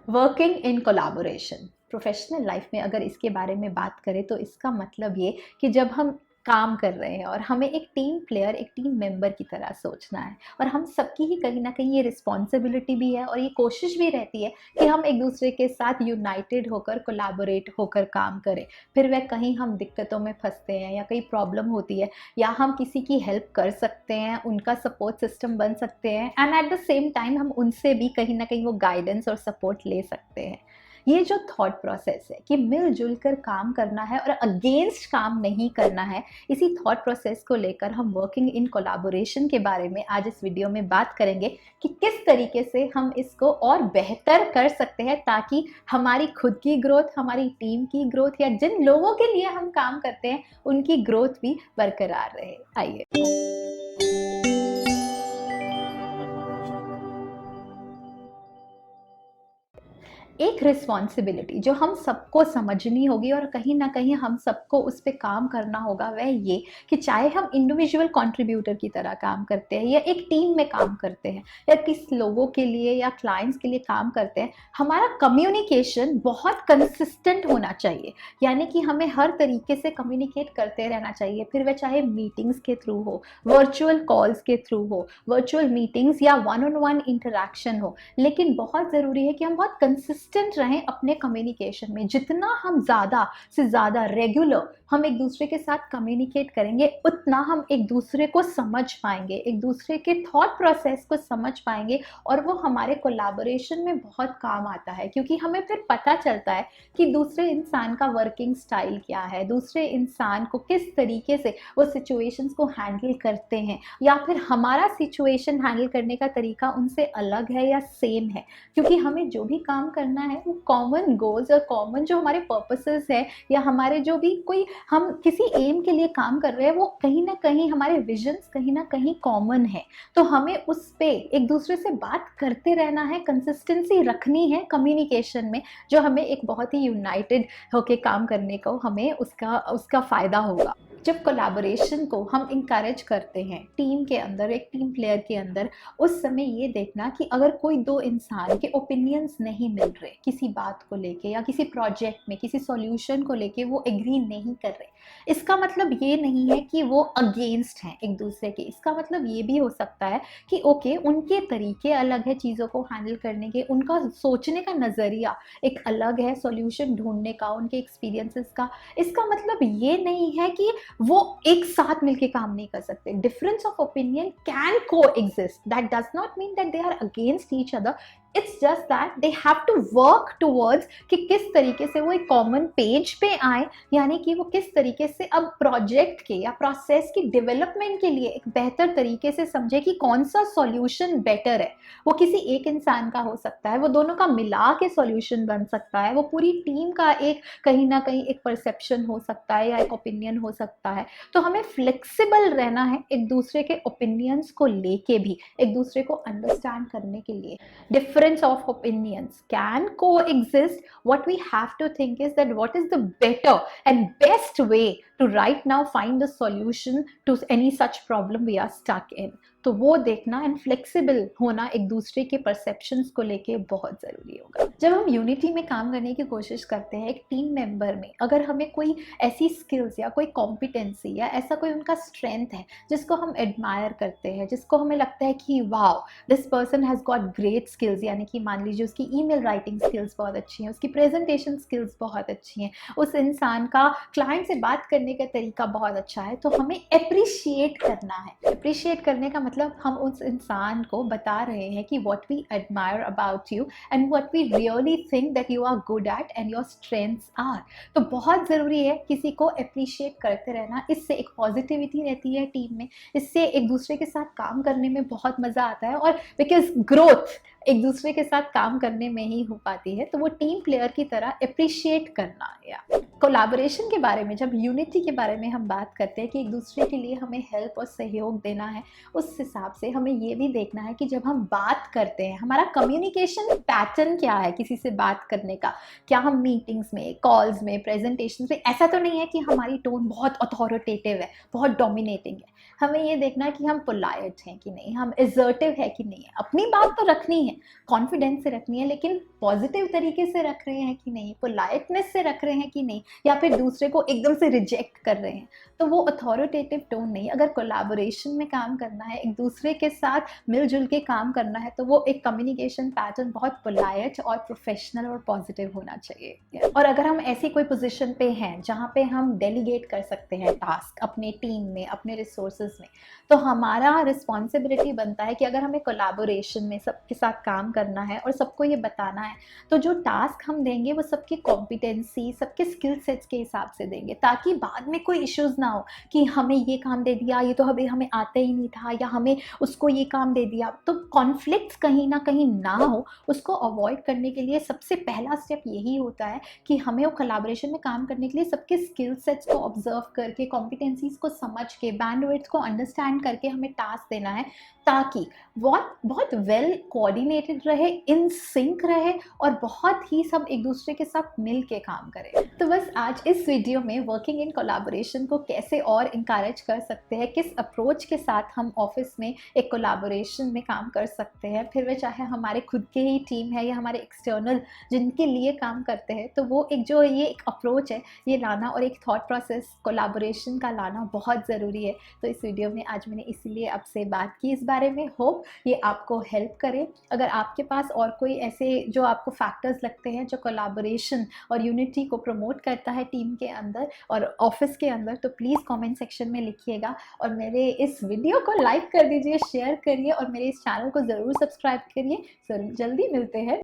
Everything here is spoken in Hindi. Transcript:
Working in collaboration professional life में अगर इसके बारे में बात करें तो इसका मतलब ये कि जब हम काम कर रहे हैं और हमें एक टीम प्लेयर, एक टीम मेंबर की तरह सोचना है और हम सबकी ही कहीं ना कहीं ये रिस्पॉन्सिबिलिटी भी है और ये कोशिश भी रहती है कि हम एक दूसरे के साथ यूनाइटेड होकर, कोलैबोरेट होकर काम करें। फिर वह कहीं हम दिक्कतों में फंसते हैं या कहीं प्रॉब्लम होती है या हम किसी की हेल्प कर सकते हैं, उनका सपोर्ट सिस्टम बन सकते हैं and at the same time हम उनसे भी कहीं ना कहीं वो गाइडेंस और सपोर्ट ले सकते हैं। ये जो थॉट प्रोसेस है कि मिलजुल कर काम करना है और अगेंस्ट काम नहीं करना है, इसी थॉट प्रोसेस को लेकर हम वर्किंग इन कोलैबोरेशन के बारे में आज इस वीडियो में बात करेंगे कि किस तरीके से हम इसको और बेहतर कर सकते हैं ताकि हमारी खुद की ग्रोथ, हमारी टीम की ग्रोथ या जिन लोगों के लिए हम काम करते हैं उनकी ग्रोथ भी बरकरार रहे। आइए। एक रिस्पॉन्सिबिलिटी जो हम सबको समझनी होगी और कहीं ना कहीं हम सबको उस पर काम करना होगा, वह ये कि चाहे हम इंडिविजुअल कंट्रीब्यूटर की तरह काम करते हैं या एक टीम में काम करते हैं या किस लोगों के लिए या क्लाइंट्स के लिए काम करते हैं, हमारा कम्युनिकेशन बहुत कंसिस्टेंट होना चाहिए। यानी कि हमें हर तरीके से कम्युनिकेट करते रहना चाहिए, फिर वह चाहे मीटिंग्स के थ्रू हो, वर्चुअल कॉल्स के थ्रू हो, वर्चुअल मीटिंग्स या वन ऑन वन इंटरेक्शन हो। लेकिन बहुत ज़रूरी है कि हम बहुत कंसिस्टेंट रहें अपने कम्युनिकेशन में। जितना हम ज़्यादा से ज़्यादा रेगुलर हम एक दूसरे के साथ कम्युनिकेट करेंगे, उतना हम एक दूसरे को समझ पाएंगे, एक दूसरे के थॉट प्रोसेस को समझ पाएंगे और वो हमारे कोलैबोरेशन में बहुत काम आता है, क्योंकि हमें फिर पता चलता है कि दूसरे इंसान का वर्किंग स्टाइल क्या है, दूसरे इंसान को किस तरीके से वो सिचुएशंस को हैंडल करते हैं, या फिर हमारा सिचुएशन हैंडल करने का तरीका उनसे अलग है या सेम है। क्योंकि हमें जो भी काम करना है वो कॉमन गोल्स और कॉमन जो हमारे पर्पसेस है या हमारे जो भी कोई हम किसी एम के लिए काम कर रहे हैं, वो कहीं ना कहीं हमारे विजन्स कहीं ना कहीं कॉमन है। तो हमें उस पे एक दूसरे से बात करते रहना है, कंसिस्टेंसी रखनी है कम्युनिकेशन में, जो हमें एक बहुत ही यूनाइटेड होके काम करने को हमें उसका उसका फायदा होगा। जब कोलैबोरेशन को हम इंकरेज करते हैं टीम के अंदर, एक टीम प्लेयर के अंदर, उस समय ये देखना कि अगर कोई दो इंसान के ओपिनियंस नहीं मिल रहे किसी बात को लेके या किसी प्रोजेक्ट में किसी सॉल्यूशन को लेके वो एग्री नहीं कर रहे, इसका मतलब ये नहीं है कि वो अगेंस्ट हैं एक दूसरे के। इसका मतलब ये भी हो सकता है कि ओके, उनके तरीके अलग है चीज़ों को हैंडल करने के, उनका सोचने का नज़रिया एक अलग है सॉल्यूशन ढूंढने का, उनके एक्सपीरियंसेस का। इसका मतलब ये नहीं है कि वो एक साथ मिलके काम नहीं कर सकते। Difference of opinion can coexist, that does not mean that they are against each other. It's just that they have to work towards कि किस तरीके से वो एक कॉमन पेज पे आए, यानी कि वो किस तरीके से अब प्रोजेक्ट के या प्रोसेस की डेवलपमेंट के लिए एक बेहतर तरीके से समझे कि कौन सा सॉल्यूशन बेटर है। वो किसी एक इंसान का हो सकता है, वो दोनों का मिला के सॉल्यूशन बन सकता है, वो पूरी टीम का एक कहीं ना कहीं एक परसेप्शन हो सकता है या एक ओपिनियन हो सकता है। तो हमें फ्लेक्सिबल रहना है एक दूसरे के ओपिनियंस को लेके भी, एक दूसरे को अंडरस्टैंड करने के लिए। Difference of opinions can coexist. What we have to think is that what is the better and best way to right now find the solution to any such problem we are stuck in. तो वो देखना एंड फ्लेक्सिबल होना एक दूसरे के परसेप्शंस को लेके बहुत ज़रूरी होगा। जब हम यूनिटी में काम करने की कोशिश करते हैं एक टीम मेंबर में, अगर हमें कोई ऐसी स्किल्स या कोई कॉम्पिटेंसी या ऐसा कोई उनका स्ट्रेंथ है जिसको हम एडमायर करते हैं, जिसको हमें लगता है कि wow this person has got great skills, यानी कि मान लीजिए उसकी ईमेल राइटिंग स्किल्स बहुत अच्छी हैं, उसकी प्रेजेंटेशन स्किल्स बहुत अच्छी हैं, उस इंसान का क्लाइंट से बात करने का तरीका बहुत अच्छा है, तो हमें अप्रिशिएट करना है। अप्रिशिएट करने का मतलब हम उस इंसान को बता रहे हैं कि what we admire about you and what we really think that you are good at and your strengths are. तो बहुत ज़रूरी है किसी को अप्रिशिएट करते रहना। इससे एक पॉजिटिविटी रहती है टीम में, इससे एक दूसरे के साथ काम करने में बहुत मज़ा आता है, और बिकॉज ग्रोथ एक दूसरे के साथ काम करने में ही हो पाती है। तो वो टीम प्लेयर की तरह अप्रिशिएट करना। या कोलैबोरेशन के बारे में, जब यूनिटी के बारे में हम बात करते हैं कि एक दूसरे के लिए हमें हेल्प और सहयोग देना है, उस हिसाब से हमें ये भी देखना है कि जब हम बात करते हैं हमारा कम्युनिकेशन पैटर्न क्या है किसी से बात करने का। क्या हम मीटिंग्स में, कॉल्स में, प्रेजेंटेशन में, ऐसा तो नहीं है कि हमारी टोन बहुत अथॉरिटेटिव है, बहुत डोमिनेटिंग है। हमें ये देखना है कि हम पोलाइट हैं कि नहीं, हम असर्टिव है कि नहीं है। अपनी बात तो रखनी है, है, कॉन्फिडेंस से रखनी है, लेकिन पॉजिटिव तरीके से रख रहे हैं कि नहीं, पोलाइटनेस से रख रहे हैं कि नहीं, या फिर दूसरे को एकदम से रिजेक्ट कर रहे हैं, तो वो अथॉरिटेटिव टोन नहीं। अगर कोलैबोरेशन में काम करना है, एक दूसरे के साथ मिलजुल के काम करना है, तो वो एक कम्युनिकेशन पैटर्न बहुत पोलाइट और प्रोफेशनल और पॉजिटिव होना चाहिए। और अगर हम ऐसी कोई पोजीशन पे हैं जहाँ पे हम डेलीगेट कर सकते हैं टास्क अपने टीम में, अपने रिसोर्सेज में, तो हमारा रिस्पॉन्सिबिलिटी बनता है कि अगर हमें कोलैबोरेशन में सबके साथ काम करना है और सबको ये बताना है, तो जो टास्क हम देंगे वो सबकी कॉम्पिटेंसी, सबके स्किल सेट्स के हिसाब से देंगे, ताकि बाद में कोई इश्यूज ना हो कि हमें ये काम दे दिया, ये तो अभी हमें आता ही नहीं था, या हमें उसको ये काम दे दिया। तो कॉन्फ्लिक्ट्स कहीं ना कहीं ना हो, उसको अवॉइड करने के लिए सबसे पहला स्टेप यही होता है कि हमें वो कोलैबोरेशन में काम करने के लिए सबके स्किल सेट्स को ऑब्जर्व करके, कॉम्पिटेंसीज को समझ के, बैंडविड्थ को अंडरस्टैंड करके हमें टास्क देना है, ताकि बहुत बहुत वेल कोऑर्डिनेटेड रहे, इन सिंक रहे, और बहुत ही सब एक दूसरे के साथ मिल के काम करें। तो बस आज इस वीडियो में वर्किंग इन कोलैबोरेशन को कैसे और इंकरेज कर सकते हैं, किस अप्रोच के साथ हम ऑफिस में एक कोलैबोरेशन में काम कर सकते हैं, फिर वह चाहे हमारे खुद के ही टीम है या हमारे एक्सटर्नल जिनके लिए काम करते हैं, तो वो एक जो ये एक अप्रोच है ये लाना, और एक थॉट प्रोसेस कोलैबोरेशन का लाना बहुत ज़रूरी है। तो इस वीडियो में आज मैंने इसीलिए आपसे बात की इस बारे में। होप ये आपको हेल्प करे। अगर आपके पास और कोई ऐसे जो आपको फैक्टर्स लगते हैं जो कोलैबोरेशन और यूनिटी को प्रमोट करता है टीम के अंदर और ऑफिस के अंदर, तो प्लीज़ कमेंट सेक्शन में लिखिएगा, और मेरे इस वीडियो को लाइक कर दीजिए, शेयर करिए, और मेरे इस चैनल को ज़रूर सब्सक्राइब करिए। जल्दी मिलते हैं।